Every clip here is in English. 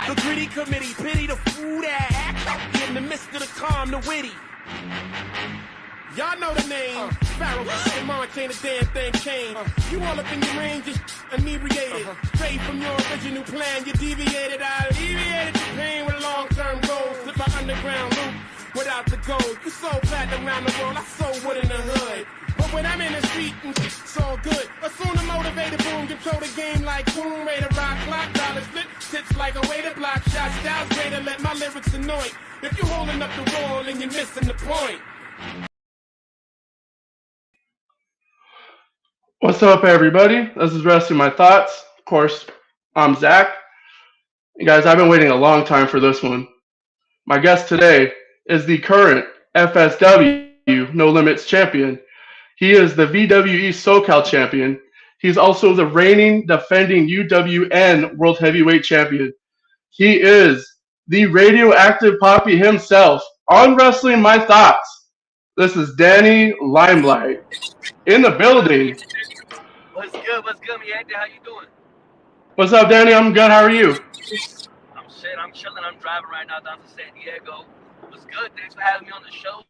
The gritty committee, pity the fool that act in the midst of the calm, the witty. Y'all know the name. Pharaoh and March ain't a damn thing changed. You all up in your range, just inebriated. Straight from your original plan, you deviated. I alleviated the pain with long-term goals. Slip my underground loop without the gold. You so platinum around the world, I so wood in the hood. But when I'm in the street, it's all good. Assume the motivated boom, control the game like boom, way to rock, clock, dollar split, tips like a way to block shots, styles way to let my lyrics annoy. If you holding up the wall and you're missing the point. What's up, everybody? This is Resting My Thoughts. Of course, I'm Zach. And guys, I've been waiting a long time for this one. My guest today is the current FSW No Limits champion. He is the VWE SoCal champion. He's also the reigning defending UWN World Heavyweight champion. He is the radioactive Poppy himself on Wrestling My Thoughts. This is Danny Limelight in the building. What's good? What's good, man? How you doing? What's up, Danny? I'm good. How are you? I'm chilling. I'm driving right now down to San Diego. What's good? Thanks for having me on the show.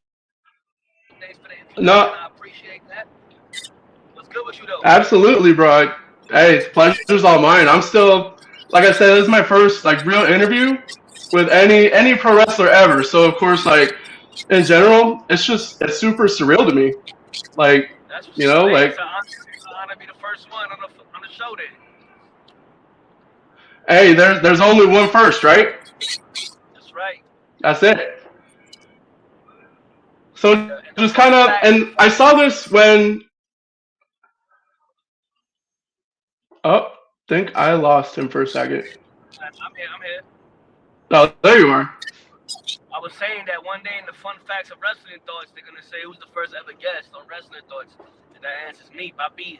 Thanks for the introduction. No, I appreciate that. What's good with you, though? absolutely, bro. Hey, pleasure's all mine. I'm still, like I said, this is my first real interview with any pro wrestler ever. So of course, in general, it's super surreal to me. That's what's It's an honor to be the first one on the show then. Hey, there's only one first, right? That's right. That's it. So just kind of, and I saw this when. Oh, think I lost him for a second. I'm here. Oh, there you are. I was saying that one day in the Fun Facts of Wrestling Thoughts, they're going to say who's the first ever guest on Wrestling Thoughts. And that answer's me, Poppy.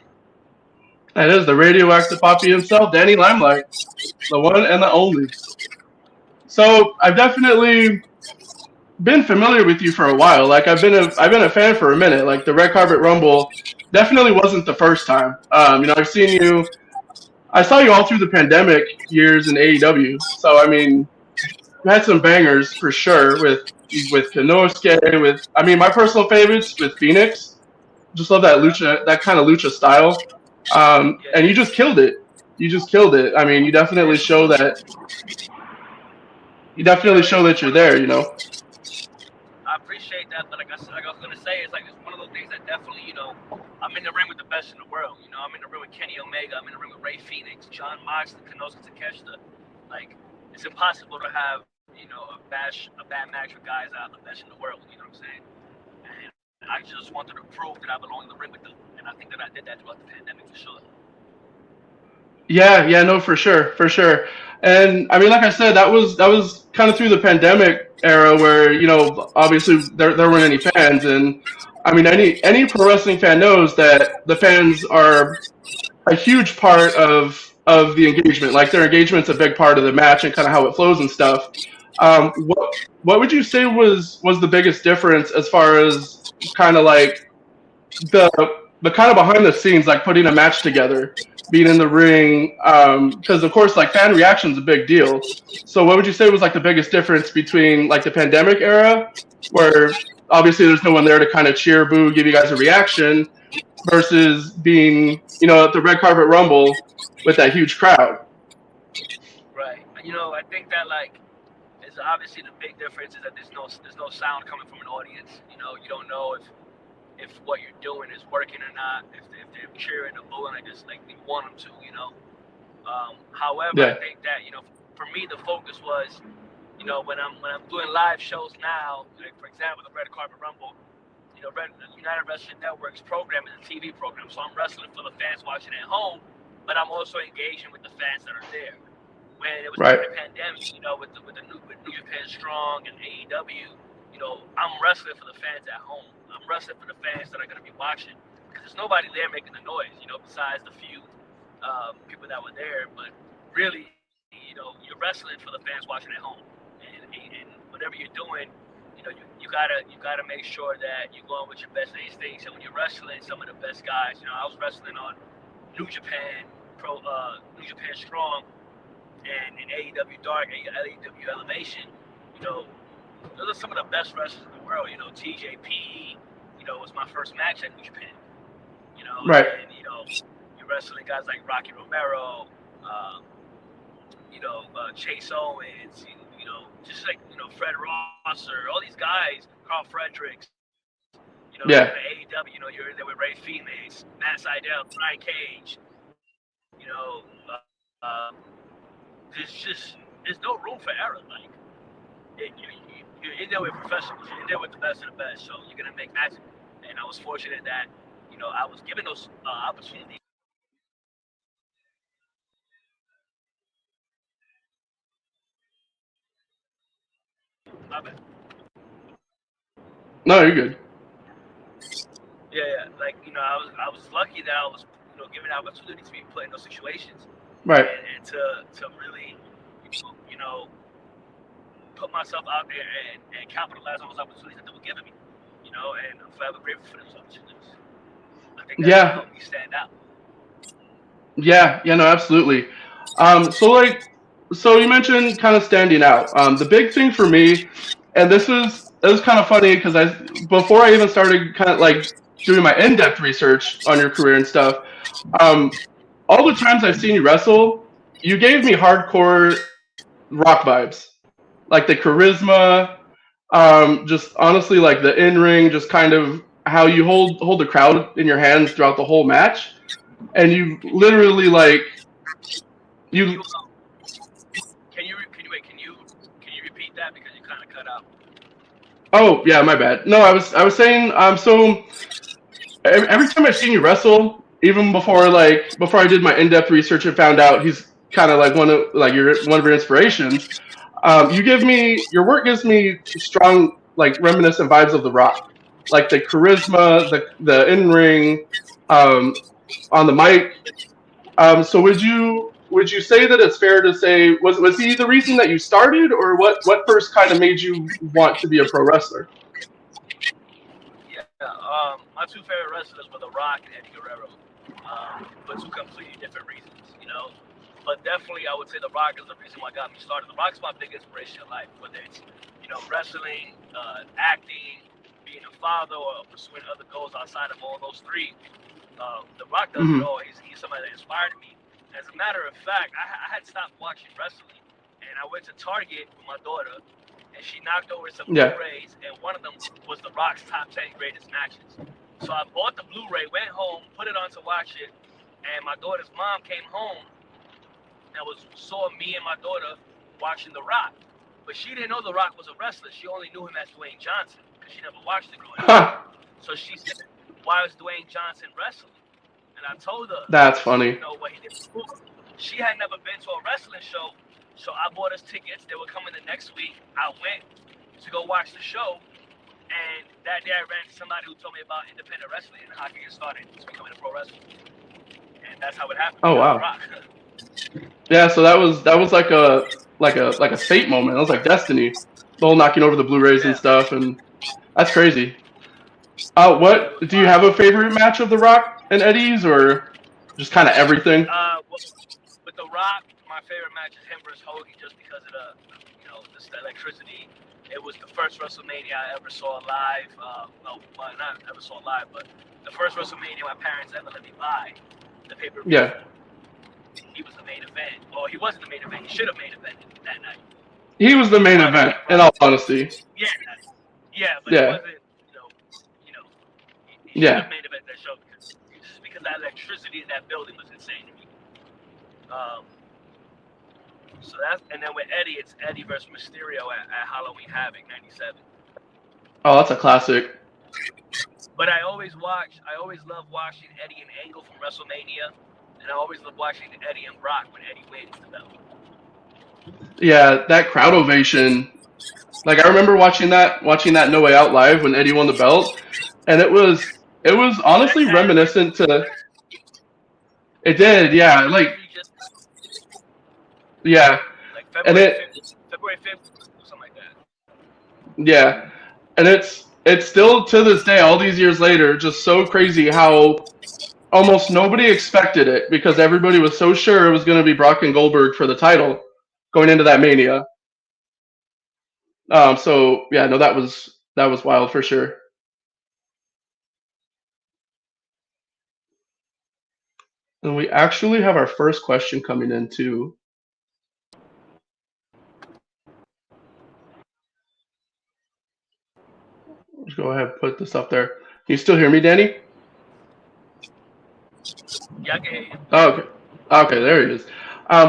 That is the radioactive Poppy himself, Danny Limelight. The one and the only. So I've definitely been familiar with you for a while. I've been a fan for a minute. The Red Carpet Rumble definitely wasn't the first time. I've seen you. I saw you all through the pandemic years in AEW. So you had some bangers for sure with Konosuke. My personal favorites with Phoenix. Just love that kind of lucha style. And you just killed it. You definitely show that. You definitely show that you're there. I appreciate that, but like I was gonna say, it's one of those things that definitely, I'm in the ring with the best in the world. I'm in the ring with Kenny Omega. I'm in the ring with Ray Phoenix, John Moxley, Konosuke Takeshita. It's impossible to have, a bad match with guys that are the best in the world. You know what I'm saying? And I just wanted to prove that I belong in the ring with them, and I think that I did that throughout the pandemic for sure. Yeah, no, for sure. And like I said, that was kind of through the pandemic era where obviously there weren't any fans, and any pro wrestling fan knows that the fans are a huge part of the engagement. Their engagement's a big part of the match and kind of how it flows and stuff. What would you say was the biggest difference as far as kind of the kind of behind the scenes, putting a match together, being in the ring, because of course fan reaction is a big deal. So what would you say was the biggest difference between the pandemic era, where obviously there's no one there to kind of cheer, boo, give you guys a reaction, versus being at the Red Carpet Rumble with that huge crowd? Right. I think that it's obviously the big difference is that there's no sound coming from an audience. You don't know if what you're doing is working or not, if they're cheering or booing just you want them to, However, Yeah. I think that, for me, the focus was, when I'm doing live shows now, for example, the Red Carpet Rumble, United Wrestling Network's program is a TV program, so I'm wrestling for the fans watching at home, but I'm also engaging with the fans that are there. When it was during the pandemic, with New Japan Strong and AEW, I'm wrestling for the fans at home. I'm wrestling for the fans that are going to be watching, because there's nobody there making the noise, besides the few people that were there. But really, you're wrestling for the fans watching at home, and whatever you're doing, you gotta make sure that you're going with your best instincts. And when you're wrestling some of the best guys, I was wrestling on New Japan Strong and in AEW Dark, AEW Elevation, you know, those are some of the best wrestlers in the world. You know, TJP, you know, was my first match at New Japan. You know, Right. and you know, you're wrestling guys like Rocky Romero, you know, Chase Owens, you know, just like, you know, Fred Rosser, all these guys, Carl Fredericks. You know, Yeah. in AEW, you know, you're in there with Ray Phoenix, Matt Sydal, Brian Cage. You know, there's no room for error. Like, you're in there with professionals. You're in there with the best of the best. So you're gonna make matches. And I was fortunate that, you know, I was given those opportunities. My bad. No, you're good. Yeah. Like, you know, I was lucky that I was, you know, given the opportunity to be put in those situations, Right. and to really, you know, put myself out there and capitalize on those opportunities that they were giving me. You know, and I'm forever grateful for those opportunities. I think that Yeah. helped me stand out. Yeah. Yeah. No, absolutely. So you mentioned kind of standing out. The big thing for me, and this is kind of funny because before I even started kind of like doing my in-depth research on your career and stuff, um, all the times I've seen you wrestle, you gave me hardcore Rock vibes, like the charisma, just honestly like the in-ring, just kind of how you hold the crowd in your hands throughout the whole match, and you Can you literally like can you. you can you repeat that because you kind of cut out? Oh yeah, my bad. No, I was saying so every time I've seen you wrestle, even before I did my in-depth research and found out he's kind of like one of your inspirations. You give me your work gives me strong like reminiscent vibes of The Rock, like the charisma, the in ring, um, on the mic. So would you say that it's fair to say was he the reason that you started, or what first kind of made you want to be a pro wrestler? Yeah. My two favorite wrestlers were The Rock and Eddie Guerrero, for two completely different reasons. You know, but definitely I would say The Rock is the reason why got me started. The Rock's my big inspiration in life, whether it's, you know, wrestling, acting, being a father, or pursuing other goals outside of all those three. The Rock does it Hmm. all. He's somebody that inspired me. As a matter of fact, I had stopped watching wrestling, and I went to Target with my daughter, and she knocked over some Yeah. Blu-rays, and one of them was The Rock's top 10 greatest matches. So I bought the Blu-ray, went home, put it on to watch it, and my daughter's mom came home and saw me and my daughter watching The Rock. But she didn't know The Rock was a wrestler. She only knew him as Dwayne Johnson because she never watched it growing up. Huh. So she said, "Why is Dwayne Johnson wrestling?" And I told her, That's you funny. know, what he did before. She had never been to a wrestling show, so I bought us tickets. They were coming the next week. I went to go watch the show, and that day I ran into somebody who told me about independent wrestling and how I could get started to becoming a pro wrestler. And that's how it happened. Oh You know, The wow. Rock. Yeah. So that was like a fate moment. That was like destiny. The whole knocking over the Blu-rays and Yeah, stuff, and that's crazy. it What was do you fire. have a favorite match of The Rock and Eddie's, or just kind of everything? Well, with The Rock, my favorite match is him versus Hogan, just because of the, you know, the electricity. It was the first WrestleMania I ever saw live. Well, not ever saw live, but the first WrestleMania my parents ever let me buy the pay-per-view Yeah, for. He was the main event. Well, he wasn't the main event. He should have main evented that night. he was the He main wanted to event. beat In Brock. all honesty, Yeah, yeah, but he yeah, wasn't. You know, he should yeah. have main evented that show because that electricity in that building was insane to me. Um, So that's, and then with Eddie, it's Eddie versus Mysterio at Halloween Havoc '97. Oh, that's a classic. But I always love watching Eddie and Angle from WrestleMania, and I always love watching Eddie and Brock when Eddie wins the belt. Yeah, that crowd ovation. Like I remember watching that No Way Out live when Eddie won the belt, and it was That honestly your anniversary? reminiscent to. It did, Your yeah. anniversary just Yeah, like and February 5th, February 5th, something like that. yeah, and it's still to this day, all these years later, just so crazy how almost nobody expected it because everybody was so sure it was going to be Brock and Goldberg for the title, going into that Mania. So yeah, no, that was wild for sure. And we actually have our first question coming in too. Let's go ahead and put this up there. Can you still hear me, Danny? Yeah, I can hear you. Oh, okay. Okay, there he is.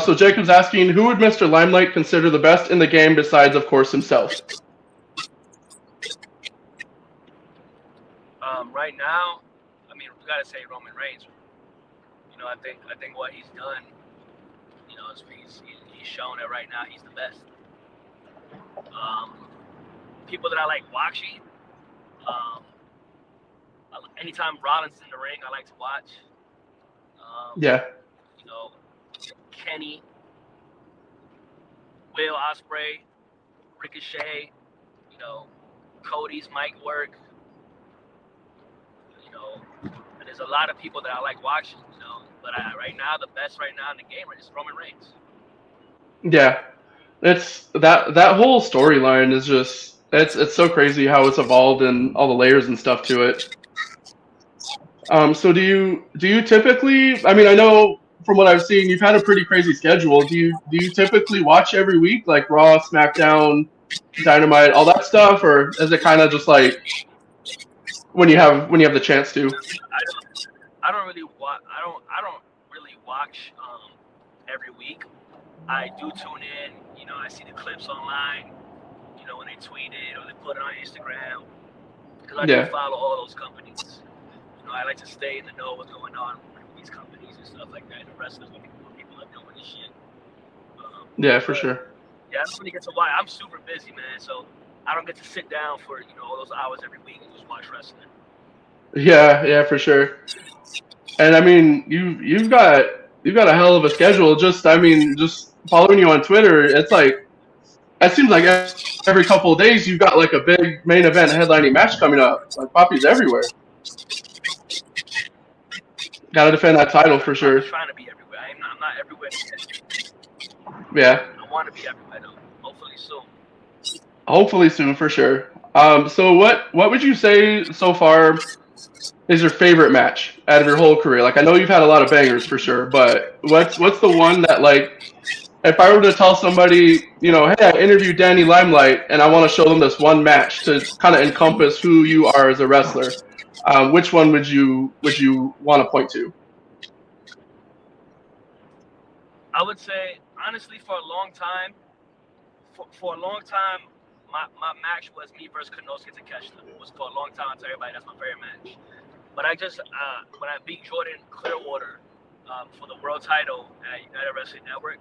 So Jacob's asking, who would Mr. Limelight consider the best in the game besides, of course, himself? Right now, I mean, we gotta say Roman Reigns. I think what he's done, he's shown that right now he's the best. People that I like watching, anytime Rollins is in the ring, I like to watch. Yeah. Kenny, Will Ospreay, Ricochet, Cody's mic work. And there's a lot of people that I like watching, but right now, the best right now in the game is Roman Reigns. Yeah. It's that whole storyline is just it's so crazy how it's evolved and all the layers and stuff to it. So do you typically, I mean, I know from what I've seen you've had a pretty crazy schedule. Do you typically watch every week like Raw, SmackDown, Dynamite, all that stuff, or is it kind of just like when you have the chance to? I don't really watch. I don't really watch every week. I do tune in. I see the clips online. When they tweet it or they put it on Instagram, because I do follow all those companies. I like to stay in the know what's going on with these companies and stuff like that. And the wrestlers, when people are doing this shit. Yeah, for sure. Yeah, I don't really get to watch. I'm super busy, man, so I don't get to sit down for all those hours every week and just watch wrestling. Yeah, for sure. And I mean, you've got a hell of a schedule. Just following you on Twitter, it's like it seems like every couple of days you've got like a big main event headlining match coming up. Like Poppy's everywhere. Got to defend that title for sure. I'm trying to be everywhere. I'm not everywhere. Yeah. I want to be everywhere though. Hopefully soon. Hopefully soon for sure. So what would you say so far is your favorite match out of your whole career? Like I know you've had a lot of bangers for sure, but what's the one that like if I were to tell somebody, hey, I interviewed Danny Limelight and I want to show them this one match to kind of encompass who you are as a wrestler, which one would you want to point to? I would say honestly, for a long time, my match was me versus Konosuke Takeshita. It was for a long time. I tell everybody that's my favorite match. But I just when I beat Jordan Clearwater for the world title at United Wrestling Network,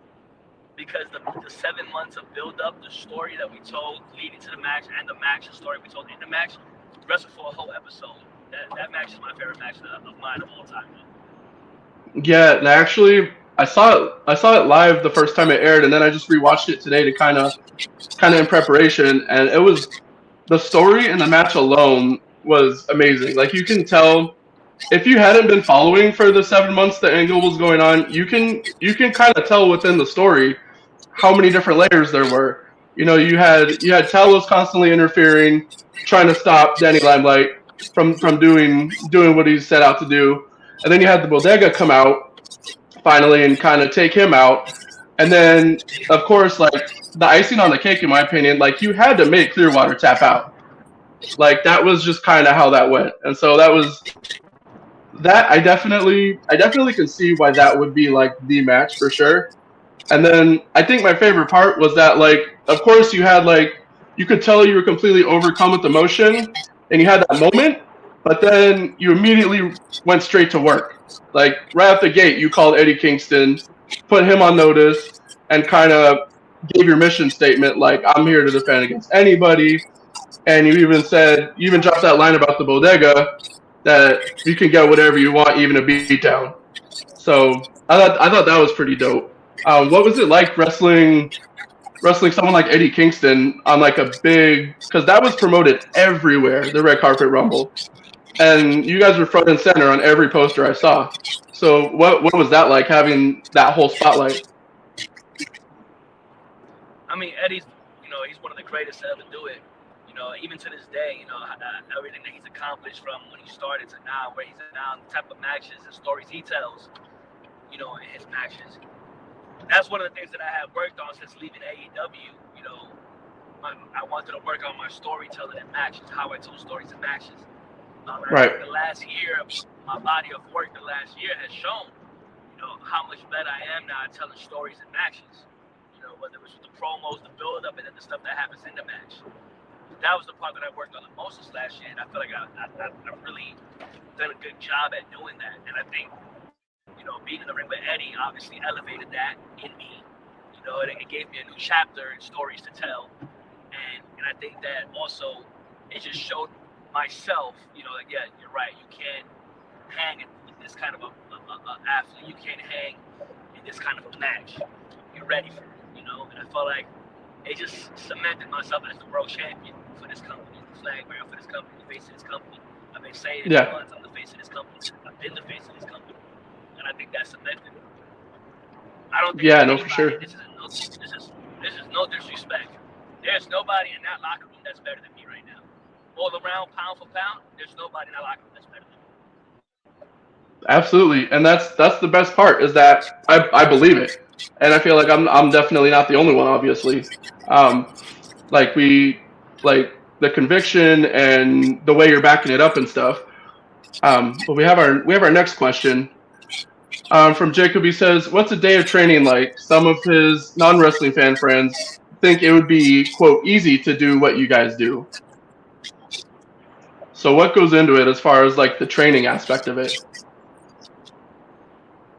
because the 7 months of build-up, the story that we told leading to the match, and the story we told in the match, wrestled for a whole episode. That match is my favorite match of mine of all time. Yeah, and actually, I saw it live the first time it aired, and then I just rewatched it today to kind of in preparation, and it was the story and the match alone was amazing. Like you can tell if you hadn't been following for the 7 months the angle was going on, you can kind of tell within the story how many different layers there were. You had Talos constantly interfering, trying to stop Danny Limelight from doing what he set out to do, and then you had the Bodega come out finally and kind of take him out, and then of course like the icing on the cake in my opinion, like you had to make Clearwater tap out. Like that was just kind of how that went, and so that I definitely can see why that would be like the match for sure. And then I think my favorite part was that like of course you had like you could tell you were completely overcome with emotion and you had that moment, but then you immediately went straight to work. Like right out the gate you called Eddie Kingston, put him on notice, and kind of gave your mission statement like I'm here to defend against anybody. And you even dropped that line about the Bodega that you can get whatever you want, even a beatdown. So I thought that was pretty dope. What was it like wrestling someone like Eddie Kingston on like a big, because that was promoted everywhere, the Red Carpet Rumble, and you guys were front and center on every poster I saw. So what was that like having that whole spotlight? mean, Eddie's, he's one of the greatest to ever do it. Even to this day, everything that he's accomplished from when he started to now, where he's at now, the type of matches and stories he tells, in his matches. That's one of the things that I have worked on since leaving AEW. I wanted to work on my storytelling in matches, how I told stories in matches. Right. The last year, my body of work the last year has shown, how much better I am now at telling stories in matches. Whether it was with the promos, the build-up, and then the stuff that happens in the match. That was the part that I worked on the most this last year, and I feel like I've really done a good job at doing that. And I think, being in the ring with Eddie obviously elevated that in me. It gave me a new chapter and stories to tell. And I think that also, it just showed myself, like, yeah, you're right. You can't hang in this kind of a athlete. You can't hang in this kind of a match. You're ready for it, And I felt like it just cemented myself as the world champion for this company, the flag bearer for this company, the face of this company. I've been saying it for months. I'm the face of this company. I've been the face of this company, and I think that's cemented. I don't think. Yeah, no, for sure. This is no disrespect. There's nobody in that locker room that's better than me right now. All around, pound for pound, there's nobody in that locker room that's better than me. Absolutely, and that's the best part is that I believe it, and I feel like I'm definitely not the only one. Obviously, like the conviction and the way you're backing it up and stuff. But we have our next question from Jacob. He says, "What's a day of training like? Some of his non-wrestling fan friends think it would be, quote, easy to do what you guys do. So what goes into it as far as like the training aspect of it?"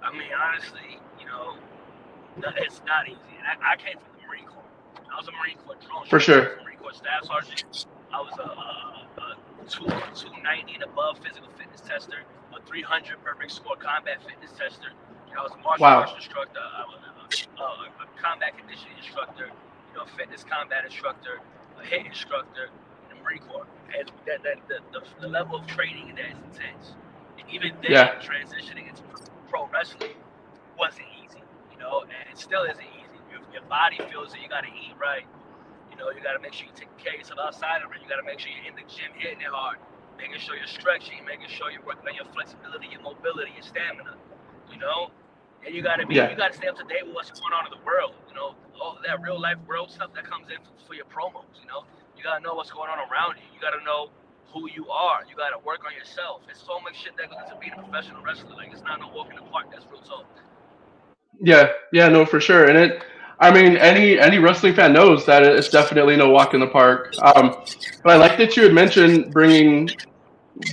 I mean, honestly, it's not easy. I came from the Marine Corps. I was a Marine Corps drone. For sure. Marine Corps staff sergeant. I was a 290 and above physical fitness tester, a 300 perfect score combat fitness tester. I was a martial arts instructor. I was a combat conditioning instructor. Fitness combat instructor, a hit instructor in the Marine Corps. And the level of training in that is intense. And even then, transitioning into pro wrestling wasn't easy, and it still isn't easy. Your body feels that you got to eat right. You got to make sure you take care of yourself outside of it. You got to make sure you're in the gym hitting it hard, making sure you're stretching, making sure you're working on your flexibility, your mobility, your stamina, And you got to you got to stay up to date with what's going on in the world, all that real life world stuff that comes in for your promos, You got to know what's going on around you. You got to know who you are. You got to work on yourself. There's so much shit that goes into being a professional wrestler. Like, it's not no walk in the park. That's real talk. Yeah, no, for sure. And any wrestling fan knows that it's definitely no walk in the park. But I like that you had mentioned bringing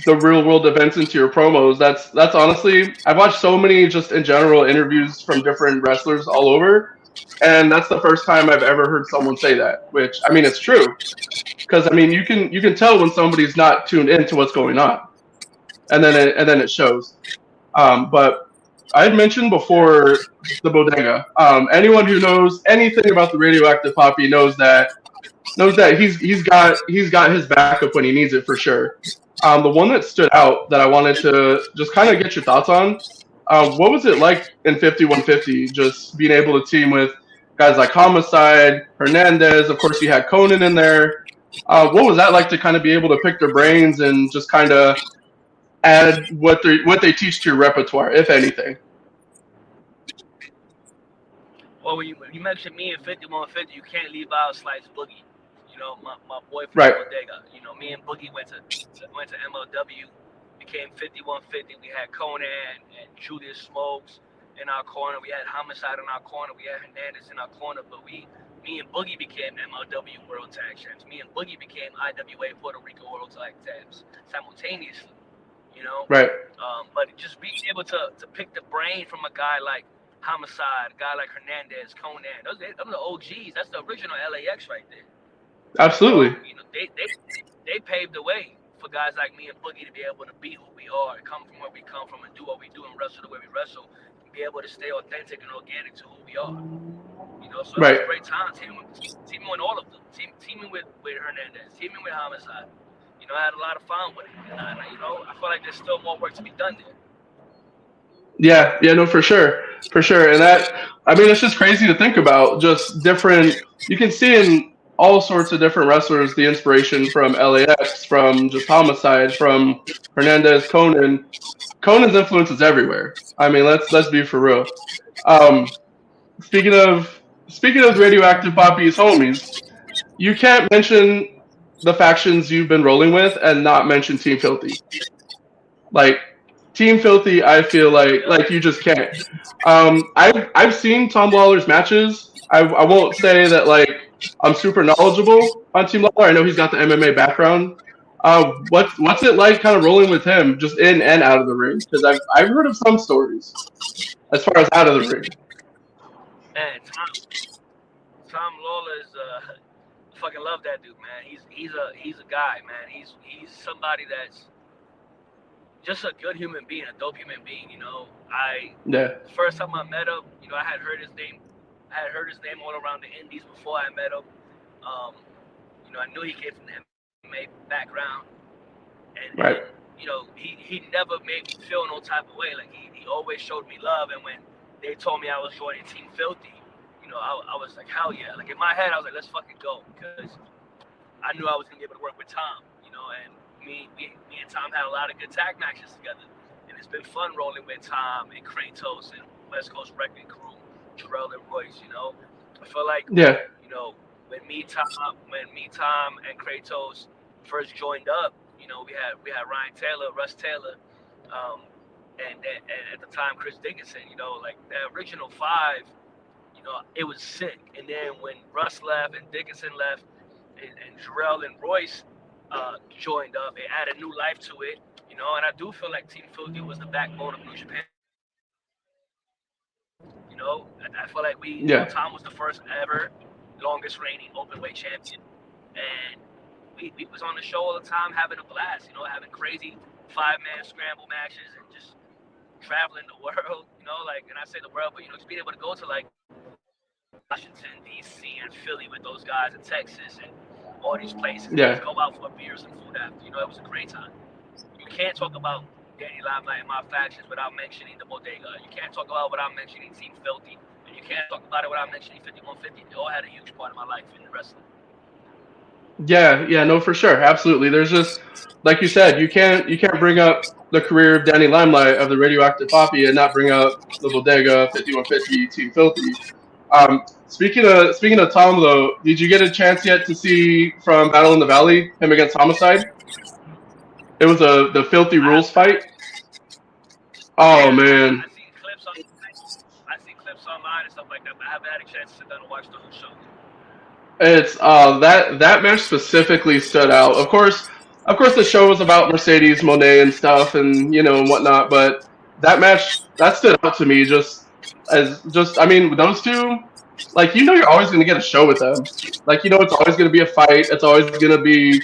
the real world events into your promos. That's honestly, I've watched so many just in general interviews from different wrestlers all over, and that's the first time I've ever heard someone say that. Which it's true, because you can tell when somebody's not tuned into what's going on, and then it shows. But I had mentioned before the bodega. Anyone who knows anything about the radioactive poppy knows that he's got his backup when he needs it for sure. The one that stood out that I wanted to just kind of get your thoughts on, what was it like in 5150, just being able to team with guys like Homicide, Hernandez, of course you had Conan in there. What was that like to kind of be able to pick their brains and just kind of add what they teach to your repertoire, if anything? Well, when you mentioned me in 5150, you can't leave out Slice Boogie. My boy from Bodega. Me and Boogie went to MLW, became 5150. We had Conan and Julius Smokes in our corner. We had Homicide in our corner. We had Hernandez in our corner. But me and Boogie became MLW World Tag Champs. Me and Boogie became IWA Puerto Rico World Tag Champs simultaneously. Right. But just being able to pick the brain from a guy like Homicide, a guy like Hernandez, Conan, those are the OGs. That's the original LAX right there. Absolutely. They paved the way for guys like me and Boogie to be able to be who we are, come from where we come from, and do what we do and wrestle the way we wrestle, and be able to stay authentic and organic to who we are. So it was a great time teaming with all of them, teaming with Hernandez, teaming with Homicide. I had a lot of fun with it. And I feel like there's still more work to be done there. Yeah, no, for sure. For sure. And that, I mean, it's just crazy to think about. Just different, you can see in all sorts of different wrestlers the inspiration from LAX, from just Homicide, from Hernandez, Conan. Conan's influence is everywhere. I mean, let's be for real. Um, speaking of radioactive Poppy's homies, you can't mention the factions you've been rolling with and not mention Team Filthy. Like Team Filthy, I feel like you just can't. I've seen Tom Lawler's matches. I won't say that like I'm super knowledgeable on Team Lawler. I know he's got the MMA background. What's it like kind of rolling with him just in and out of the ring? Because I've heard of some stories as far as out of the ring. Man, Tom Lawler's fucking love that dude, man. He's a guy, man. He's somebody that's just a good human being, a dope human being. You know, Yeah. the first time I met him, you know, I had heard his name all around the Indies before I met him. You know, I knew he came from the MMA background, and, Right. and you know, he never made me feel no type of way. Like he always showed me love, and when they told me I was joining Team Filthy, you know, I was like, hell yeah. Like in my head, I was like, let's fucking go, because I knew I was gonna be able to work with Tom, you know, and me and Tom had a lot of good tag matches together, and it's been fun rolling with Tom and Kratos and West Coast Wrecking Crew, Jarrell and Royce. You know, I feel like Yeah. you know when me, Tom, and Kratos first joined up, you know, we had Ryan Taylor, Russ Taylor, and at the time Chris Dickinson. You know, like the original five. You know, it was sick. And then when Russ left and Dickinson left, and Jarrell and Royce joined up, it added new life to it. You know, and I do feel like Team Filthy was the backbone of New Japan. You know, I feel like you know, Tom was the first ever longest reigning openweight champion, and we was on the show all the time having a blast. You know, having crazy 5-man scramble matches and just traveling the world. You know, like, and I say the world, but you know, just being able to go to like Washington, D.C. and Philly with those guys in Texas and all these places. Yeah. Just go out for beers and food after. You know, it was a great time. You can't talk about Danny Limelight and my factions without mentioning the Bodega. You can't talk about it without mentioning Team Filthy. And you can't talk about it without mentioning 5150. They all had a huge part of my life in the wrestling. Yeah, no, for sure, absolutely. There's just, like you said, you can't bring up the career of Danny Limelight of the Radioactive Poppy and not bring up the Bodega, 5150, Team Filthy. Speaking of Tom though, did you get a chance yet to see from Battle in the Valley him against Homicide? It was the Filthy Rules fight. Oh man, I see clips online and stuff like that, but I haven't had a chance to sit down and watch the whole show. it's that match specifically stood out. Of course, the show was about Mercedes Moné and stuff, and you know and whatnot. But that match that stood out to me I mean those two, like you know you're always going to get a show with them. Like you know it's always going to be a fight. It's always going to be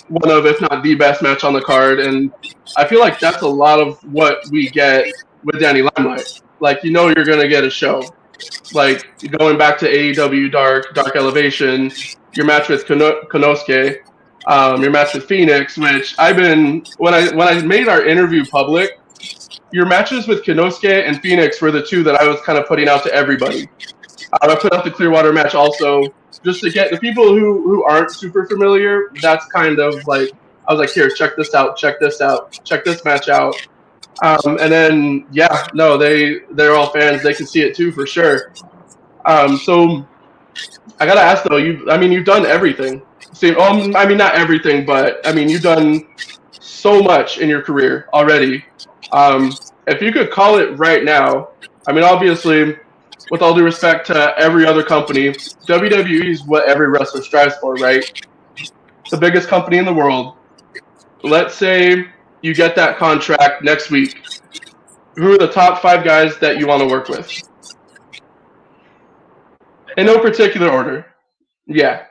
one of, if not the best match on the card, and I feel like that's a lot of what we get with Danny Limelight. Like you know you're going to get a show. Like going back to AEW Dark Elevation, your match with Konosuke, your match with Phoenix, which when I made our interview public, your matches with Konosuke and Phoenix were the two that I was kind of putting out to everybody. I put out the Clearwater match also, just to get the people who aren't super familiar. That's kind of like I was like, here, check this out, check this match out. And then yeah, no, they're all fans. They can see it too for sure. So I gotta ask though, you've done everything. See, I mean not everything, but I mean you've done so much in your career already. If you could call it right now, I mean obviously, with all due respect to every other company, WWE is what every wrestler strives for, right? The biggest company in the world. Let's say you get that contract next week. Who are the top 5 guys that you want to work with? In no particular order. Yeah.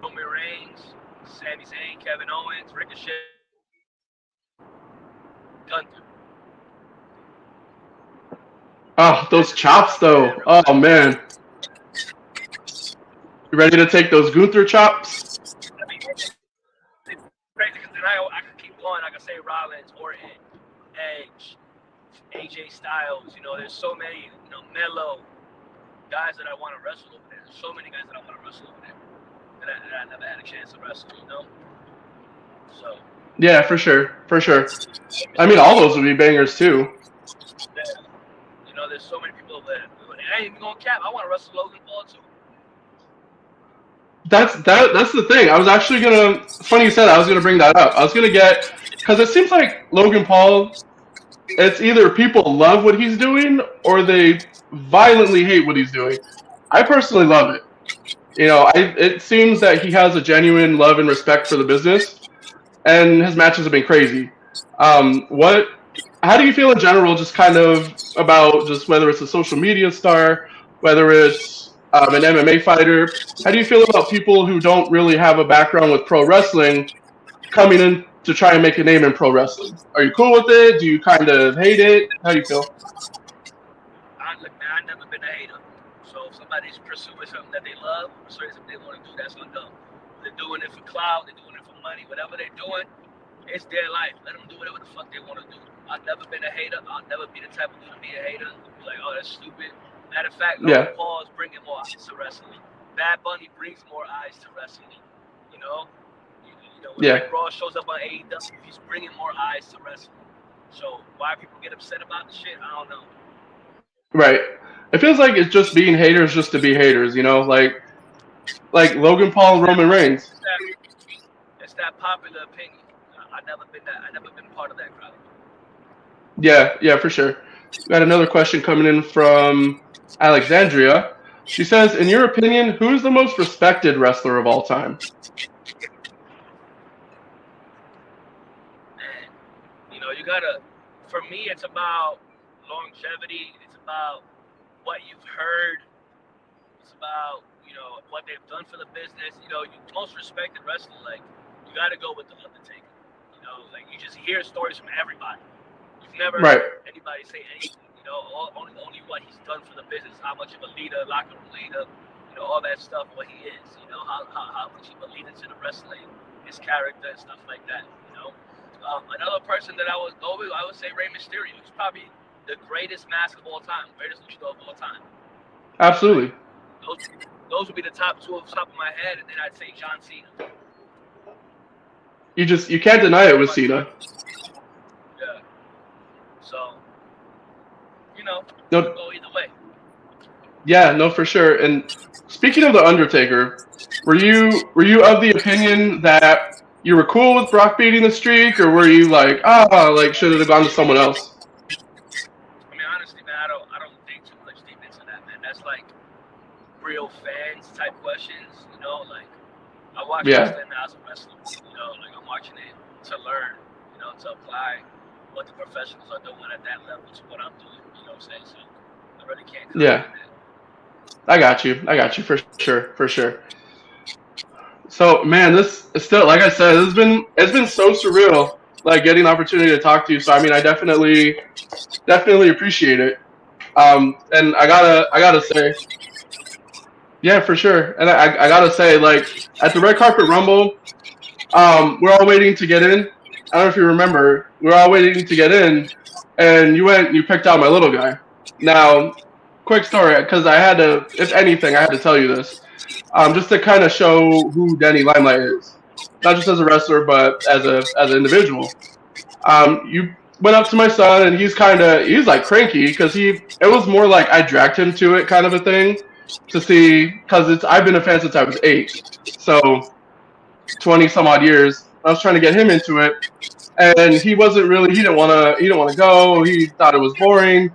Roman Reigns, Sami Zayn, Kevin Owens, Ricochet, Gunther. Oh, those chops though. Oh man. You ready to take those Gunther chops? I mean, it's crazy because then I could keep going. I could say Rollins, Orton, Edge, AJ Styles. You know, there's so many. You know, Melo, guys that I want to wrestle over there. There's so many guys that I want to wrestle over there that I never had a chance to wrestle. You know, so. Yeah, for sure, for sure. I mean, all those would be bangers too. Yeah. You know, there's so many people over there. I ain't even gonna cap. I want to wrestle Logan Paul too. That's the thing. I was actually gonna. It's funny you said that. I was gonna bring that up. I was gonna get because it seems like Logan Paul. It's either people love what he's doing or they violently hate what he's doing. I personally love it. You know, it seems that he has a genuine love and respect for the business, and his matches have been crazy. What? How do you feel in general, just kind of about just whether it's a social media star, whether it's an MMA fighter? How do you feel about people who don't really have a background with pro wrestling coming in to try and make a name in pro wrestling? Are you cool with it? Do you kind of hate it? How do you feel? Look, man, I've never been a hater. So if somebody's pursuing something that they love, or something they want to do, that's on them. They're doing it for clout, they're doing it for money, whatever they're doing, it's their life. Let them do whatever the fuck they want to do. I've never been a hater. I'll never be the type of dude to be a hater. Be like, oh, that's stupid. Matter of fact, Logan Paul is bringing more eyes to wrestling. Bad Bunny brings more eyes to wrestling. You know, when Rick Ross shows up on AEW, he's bringing more eyes to wrestling. So why people get upset about the shit, I don't know. Right. It feels like it's just being haters just to be haters, you know, like Logan Paul and Roman Reigns. It's that popular opinion. I never been part of that crowd. Yeah, for sure. Got another question coming in from Alexandria. She says, in your opinion, who is the most respected wrestler of all time? Man, you know, you gotta. For me, it's about longevity. It's about what you've heard. It's about what they've done for the business. You know, most respected wrestler, like you gotta go with the Undertaker. You know, like you just hear stories from everybody. You've never heard anybody say anything. You know, only what he's done for the business, how much of a leader, locker room leader, all that stuff, what he is. You know, how much of a leader to the wrestling, his character and stuff like that. Another person that I would go with, I would say Rey Mysterio. He's probably the greatest mask of all time, greatest luchador of all time. Absolutely. Those would be the top two off the top of my head, and then I'd say John Cena. You can't deny it with Cena. Yeah. So, no, go either way. Yeah, no, for sure. And speaking of the Undertaker, were you of the opinion that you were cool with Brock beating the streak, or were you like, should it have gone to someone else? I mean, honestly, man, I don't think too much deep into that, man. That's like real fans type questions, like I watch wrestling as a wrestler, like I'm watching it to learn, to apply what the professionals are doing at that level to what I'm doing, you know what I'm saying? So I really can't comment on that. I got you for sure. So man, this is still, like I said, it's been so surreal, like getting the opportunity to talk to you. So I mean, I definitely appreciate it. And I gotta say, yeah, for sure. And I gotta say, like at the Red Carpet Rumble, we're all waiting to get in. I don't know if you remember, we're all waiting to get in, and you picked out my little guy. Now, quick story, because I had to, if anything, I had to tell you this. Just to kind of show who Danny Limelight is, not just as a wrestler, but as an individual. You went up to my son, and he's like cranky because it was more like I dragged him to it, kind of a thing, to see, because I've been a fan since I was 8, so 20 some odd years. I was trying to get him into it, and he didn't want to go. He thought it was boring.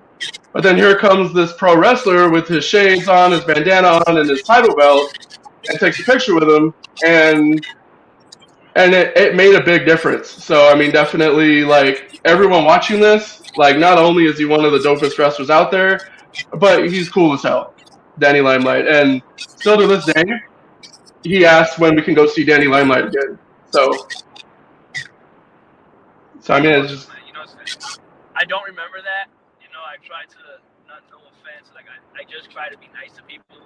But then here comes this pro wrestler with his shades on, his bandana on, and his title belt, and takes a picture with him, and it made a big difference. So I mean, definitely, like everyone watching this, like not only is he one of the dopest wrestlers out there, but he's cool as hell, Danny Limelight, and still to this day, he asks when we can go see Danny Limelight again. So I mean, it's just. I don't remember that. I try to, not no offense, like I just try to be nice to people.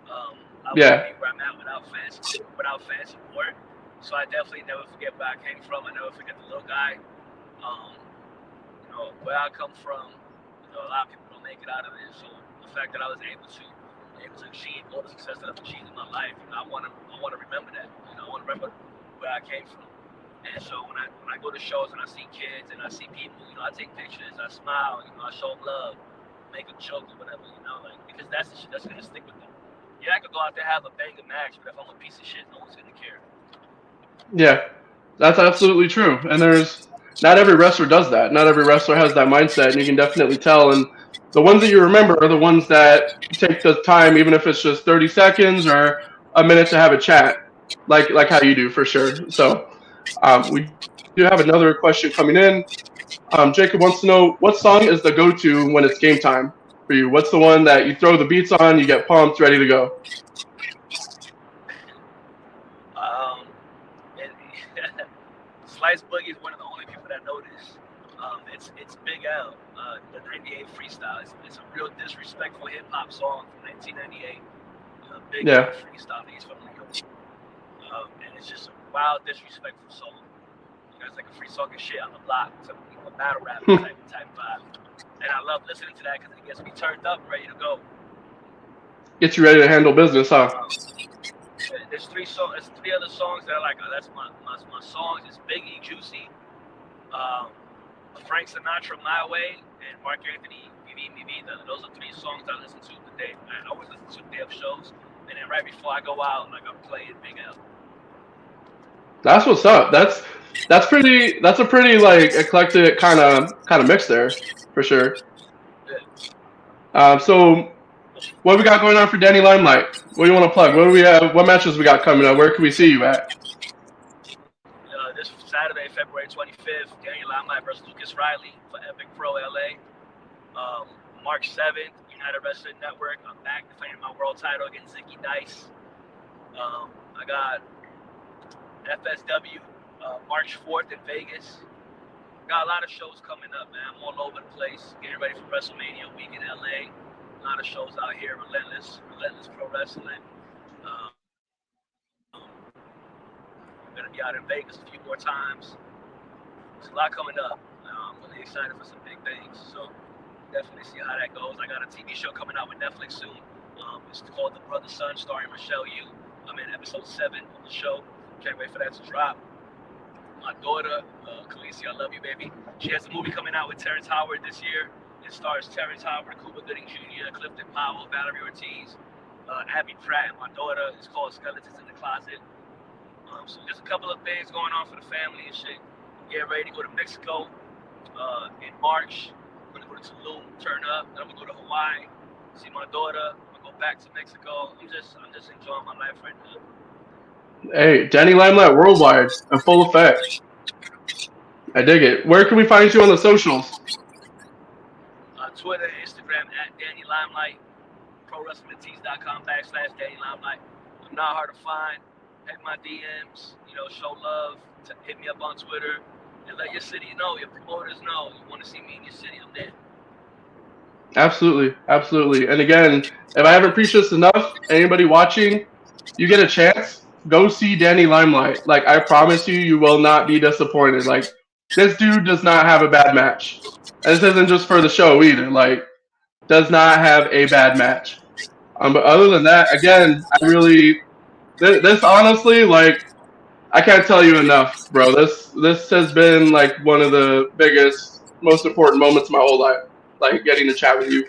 I wouldn't be where I'm at without fan support. So I definitely never forget where I came from. I never forget the little guy. Where I come from, a lot of people don't make it out of it. So the fact that I was able to achieve all the success that I've achieved in my life, I want to remember that. I want to remember where I came from. And so when I go to shows and I see kids and I see people, I take pictures, I smile, I show them love, make a joke or whatever, because that's the shit that's gonna stick with them. Yeah, I could go out there have a banger match, but if I'm a piece of shit, no one's gonna care. Yeah, that's absolutely true. And not every wrestler does that. Not every wrestler has that mindset, and you can definitely tell. And the ones that you remember are the ones that take the time, even if it's just 30 seconds or a minute to have a chat, like how you do for sure. So we do have another question coming in. Jacob wants to know, what song is the go-to when it's game time for you? What's the one that you throw the beats on, you get pumped, ready to go? Slice Boogie is one of the only people that know this. It's Big L, the 98 freestyle. It's a real disrespectful hip-hop song from 1998. Big L freestyle. He's from New York. And it's just a wild, disrespectful song. It's like a free talking shit on the block. It's a battle rap type vibe. And I love listening to that because it gets me turned up and ready to go. Gets you ready to handle business, huh? There's three other songs that I like. That's my songs. It's Biggie, Juicy, Frank Sinatra, My Way, and Mark Anthony, Mi Vida. Those are three songs I listen to today. I always listen to the day of shows. And then right before I go out, I'm playing Big L. That's what's up. That's a pretty like eclectic kind of mix there, for sure. So what we got going on for Danny Limelight? What do you want to plug? What do we have? What matches we got coming up? Where can we see you at? This Saturday, February 25th, Danny Limelight versus Lucas Riley for Epic Pro LA. March 7th, United Wrestling Network. I'm back defending my world title against Zicky Dice. I got FSW March 4th in Vegas. Got a lot of shows coming up, man. I'm all over the place. Getting ready for WrestleMania week in LA. A lot of shows out here. Relentless Pro Wrestling. I'm gonna be out in Vegas a few more times. There's a lot coming up. I'm really excited for some big things. So definitely see how that goes. I got a TV show coming out with Netflix soon. It's called The Brother Son, starring Michelle Yu. I'm in episode 7 of the show. Can't wait for that to drop. My daughter, Khaleesi, I love you, baby. She has a movie coming out with Terrence Howard this year. It stars Terrence Howard, Cuba Gooding Jr., Clifton Powell, Valerie Ortiz, Abby Pratt, and my daughter. It's called Skeletons in the Closet. So there's a couple of things going on for the family and shit. Getting ready to go to Mexico in March. I'm gonna go to Tulum, turn up. Then I'm gonna go to Hawaii, see my daughter. I'm gonna go back to Mexico. I'm just enjoying my life right now. Hey, Danny Limelight worldwide in full effect. I dig it. Where can we find you on the socials? Twitter, Instagram at Danny Limelight, ProWrestlingTees.com/Danny Limelight. I'm not hard to find. Hit my DMs, show love. Hit me up on Twitter and let your city know, your promoters know. You want to see me in your city, I'm there. Absolutely, absolutely. And again, if I haven't preached this enough, anybody watching, you get a chance, go see Danny Limelight. Like, I promise you, you will not be disappointed. Like, this dude does not have a bad match. And this isn't just for the show either. Like, does not have a bad match. But other than that, again, this honestly, like, I can't tell you enough, bro. This has been like one of the biggest, most important moments of my whole life. Like, getting to chat with you.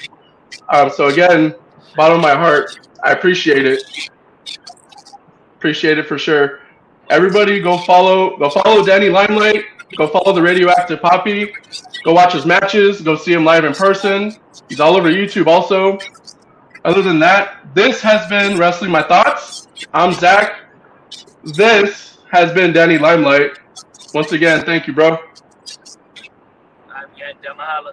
So again, bottom of my heart, I appreciate it. Appreciate it for sure. Everybody go follow Danny Limelight. Go follow the Radioactive Poppy. Go watch his matches. Go see him live in person. He's all over YouTube also. Other than that, this has been Wrestling My Thoughts. I'm Zach. This has been Danny Limelight. Once again, thank you, bro. I'm Mahala.